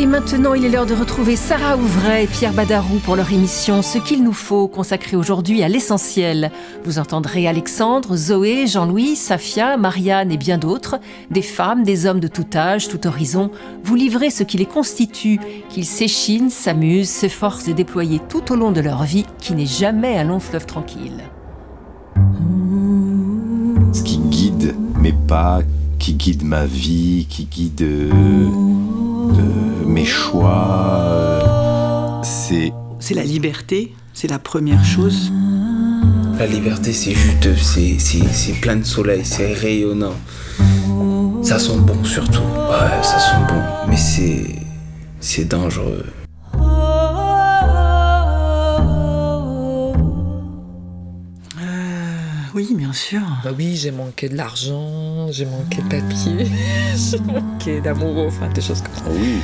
Et maintenant, il est l'heure de retrouver Sarah Ouvray et Pierre Badarou pour leur émission « Ce qu'il nous faut » consacrée aujourd'hui à l'essentiel. Vous entendrez Alexandre, Zoé, Jean-Louis, Safia, Marianne et bien d'autres, des femmes, des hommes de tout âge, tout horizon, vous livrer ce qui les constitue, qu'ils s'échinent, s'amusent, s'efforcent de déployer tout au long de leur vie, qui n'est jamais un long fleuve tranquille. Ce qui guide mes pas, qui guide ma vie, qui guide mes choix, c'est la liberté, c'est la première chose. La liberté, c'est juteux, c'est plein de soleil, c'est rayonnant. Ça sent bon surtout, ouais, ça sent bon, mais c'est dangereux. Oui, bien sûr. Bah oui, j'ai manqué de l'argent, j'ai manqué de papier, j'ai manqué d'amour, enfin des choses comme ça. Ah oui,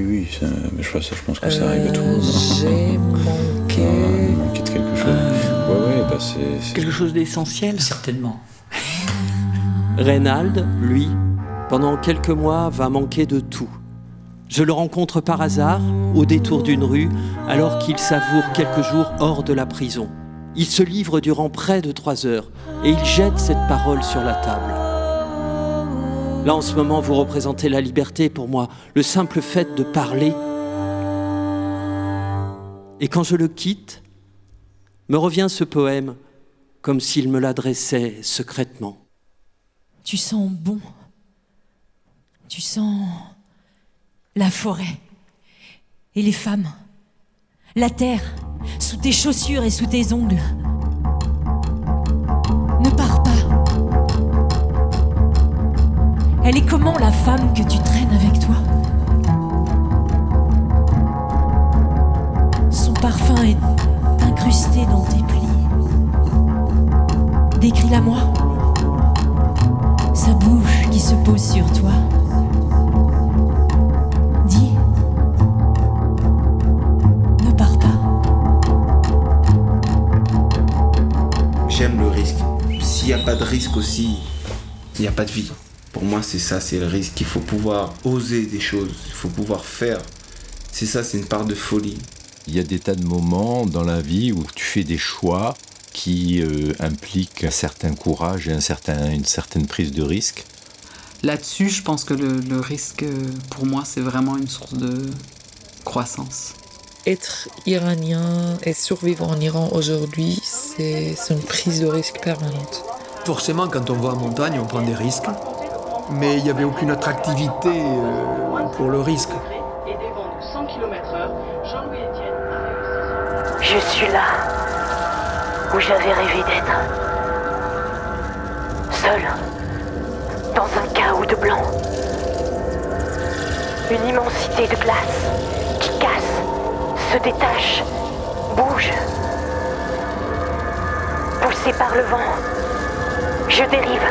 oui, mais je pense que ça arrive à tout le monde. J'ai manqué de quelque chose. C'est quelque chose d'essentiel. Certainement. Reynald, lui, pendant quelques mois, va manquer de tout. Je le rencontre par hasard, au détour d'une rue, alors qu'il savoure quelques jours hors de la prison. Il se livre durant près de 3 heures et il jette cette parole sur la table. Là, en ce moment, vous représentez la liberté pour moi, le simple fait de parler. Et quand je le quitte, me revient ce poème comme s'il me l'adressait secrètement. Tu sens bon. Tu sens la forêt et les femmes, la terre, sous tes chaussures et sous tes ongles. Ne pars pas. Elle est comment la femme que tu traînes avec toi? Son parfum est incrusté dans tes plis. Décris-la-moi. Sa bouche qui se pose sur toi. Dis. Ne pars pas. J'aime le risque. S'il n'y a pas de risque aussi, il n'y a pas de vie. Pour moi, c'est ça, c'est le risque. Il faut pouvoir oser des choses, il faut pouvoir faire. C'est ça, c'est une part de folie. Il y a des tas de moments dans la vie où tu fais des choix qui impliquent un certain courage et une certaine prise de risque. Là-dessus, je pense que le risque, pour moi, c'est vraiment une source de croissance. Être iranien et survivre en Iran aujourd'hui, c'est une prise de risque permanente. Forcément, quand on va en montagne, on prend des risques. Mais il n'y avait aucune autre activité pour le risque. Et des vents de 100 km/h, Jean-Louis Etienne avait aussi... Je suis là où j'avais rêvé d'être. Seul, dans un chaos de blanc. Une immensité de glace qui casse, se détache, bouge. Poussé par le vent, je dérive.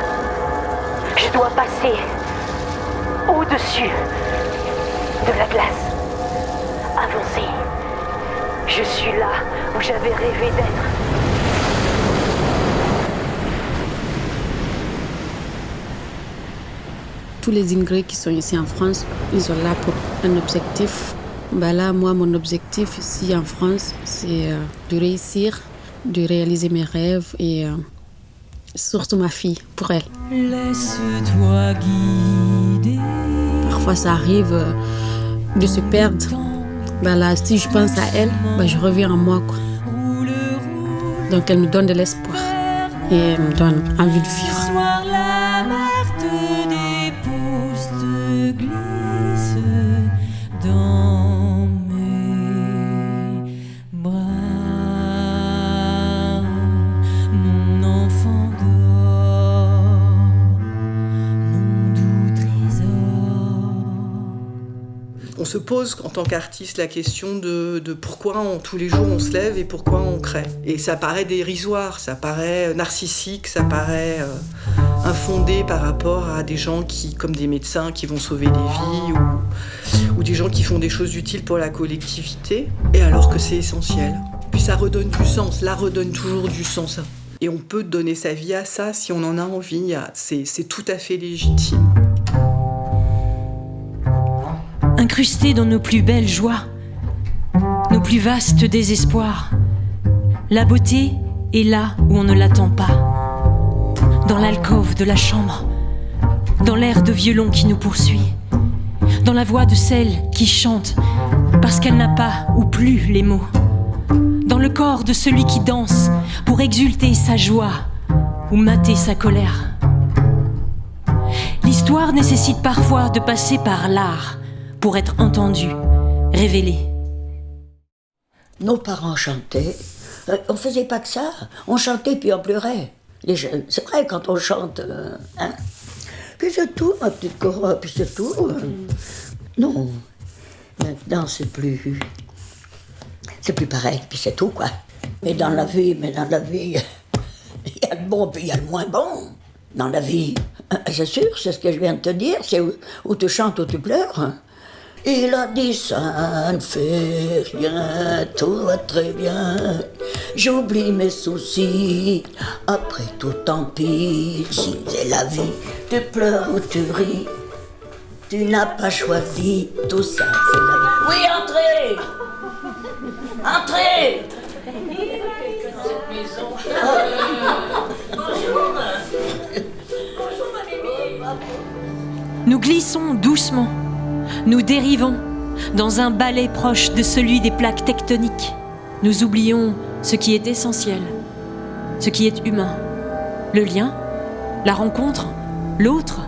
Je dois passer au-dessus de la glace. Avancer. Je suis là où j'avais rêvé d'être. Tous les immigrés qui sont ici en France, ils sont là pour un objectif. Là, moi, mon objectif ici en France, c'est de réussir, de réaliser mes rêves et surtout ma fille, pour elle. Laisse-toi guider. Parfois, ça arrive de se perdre. Là, si je pense à elle, je reviens en moi, quoi. Donc, elle me donne de l'espoir et elle me donne envie de vivre. La mer te dépousse, te glisse dans mes bras. Mon enfant dort, mon doux trésor. On se pose en tant qu'artiste la question de pourquoi tous les jours on se lève et pourquoi on crée. Et ça paraît dérisoire, ça paraît narcissique, ça paraît infondé par rapport à des gens comme des médecins qui vont sauver des vies ou des gens qui font des choses utiles pour la collectivité, et alors que c'est essentiel. Puis ça redonne du sens, l'art redonne toujours du sens. Et on peut donner sa vie à ça si on en a envie, c'est tout à fait légitime. Un incrusté dans nos plus belles joies, nos plus vastes désespoirs. La beauté est là où on ne l'attend pas, dans l'alcôve de la chambre, dans l'air de violon qui nous poursuit, dans la voix de celle qui chante parce qu'elle n'a pas ou plus les mots, dans le corps de celui qui danse pour exulter sa joie ou mater sa colère. L'histoire nécessite parfois de passer par l'art pour être entendue, révélée. Nos parents chantaient. On faisait pas que ça. On chantait puis on pleurait. Les jeunes, c'est vrai, quand on chante, hein. Puis c'est tout, ma petite Cora, puis c'est tout. Non, maintenant c'est plus pareil, puis c'est tout, quoi. Mais dans la vie, il y a le bon, puis il y a le moins bon. Dans la vie, c'est sûr, c'est ce que je viens de te dire, c'est où tu chantes ou tu pleures. Il a dit ça ne fait rien, tout va très bien. J'oublie mes soucis, après tout tant pis. Si c'est la vie, tu pleures ou tu ris. Tu n'as pas choisi, tout ça c'est la vie. Oui, entrez! Entrez! Nous glissons doucement, nous dérivons dans un ballet proche de celui des plaques tectoniques. Nous oublions ce qui est essentiel, ce qui est humain, le lien, la rencontre, l'autre.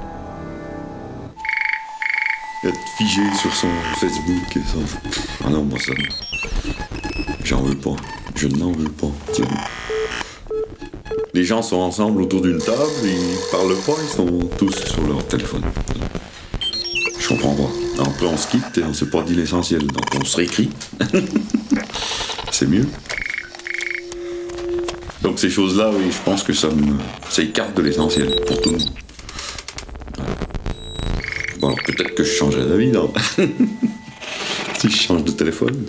Être figé sur son Facebook et ça. Ah non, moi ça. J'en veux pas. Je n'en veux pas. Tiens. Les gens sont ensemble autour d'une table, ils parlent pas, ils sont tous sur leur téléphone. Je comprends pas. Après on se quitte et on s'est pas dit l'essentiel, donc on se réécrit. C'est mieux. Donc ces choses-là, oui, je pense que ça écarte de l'essentiel pour tout le monde. Bon, alors peut-être que je changerai d'avis, non? Si je change de téléphone.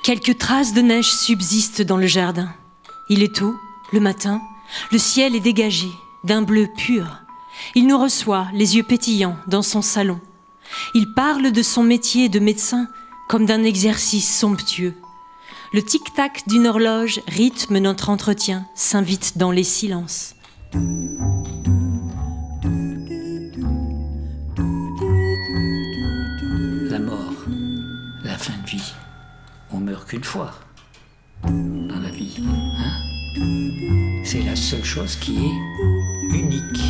Quelques traces de neige subsistent dans le jardin. Il est tôt, le matin, le ciel est dégagé d'un bleu pur. Il nous reçoit, les yeux pétillants, dans son salon. Il parle de son métier de médecin comme d'un exercice somptueux. Le tic-tac d'une horloge rythme notre entretien, s'invite dans les silences. La mort, la fin de vie. On meurt qu'une fois dans la vie. Hein? C'est la seule chose qui est unique.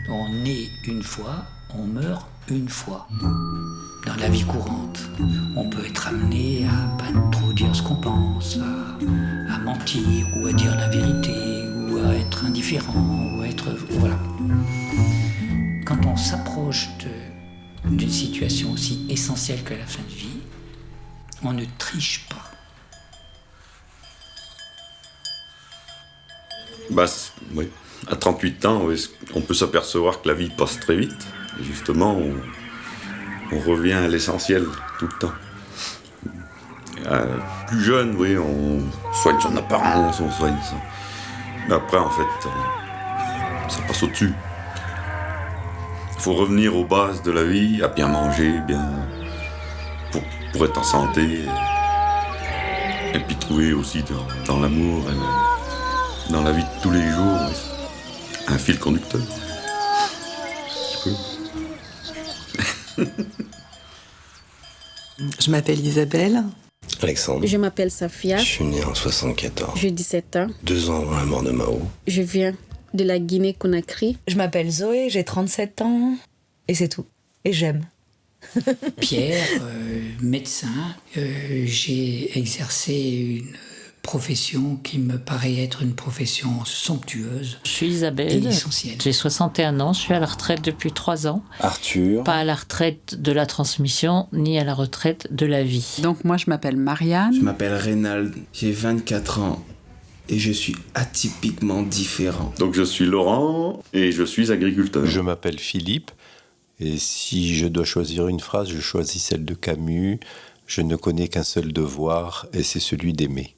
On naît une fois, on meurt une fois. Dans la vie courante, on peut être amené à pas trop dire ce qu'on pense, à mentir ou à dire la vérité, ou à être indifférent, ou à être... Voilà. Quand on s'approche d'une situation aussi essentielle que la fin de vie, on ne triche pas. Bah, oui. À 38 ans, oui, on peut s'apercevoir que la vie passe très vite. Et justement, on revient à l'essentiel tout le temps. Plus jeune, oui, on soigne son apparence, on soigne ça. Mais après, en fait, ça passe au-dessus. Il faut revenir aux bases de la vie, à bien manger, pour être en santé. Et puis trouver aussi dans l'amour, dans la vie de tous les jours, un fil conducteur. Je m'appelle Isabelle. Alexandre. Je m'appelle Safia. Je suis né en 74. J'ai 17 ans. 2 ans avant la mort de Mao. Je viens de la Guinée-Conakry. Je m'appelle Zoé, j'ai 37 ans. Et c'est tout. Et j'aime. Pierre, médecin. J'ai exercé une profession qui me paraît être une profession somptueuse. Je suis Isabelle, j'ai 61 ans, je suis à la retraite depuis 3 ans. Arthur. Pas à la retraite de la transmission, ni à la retraite de la vie. Donc moi je m'appelle Marianne. Je m'appelle Reynald, j'ai 24 ans et je suis atypiquement différent. Donc je suis Laurent et je suis agriculteur. Je m'appelle Philippe et si je dois choisir une phrase, je choisis celle de Camus. Je ne connais qu'un seul devoir et c'est celui d'aimer.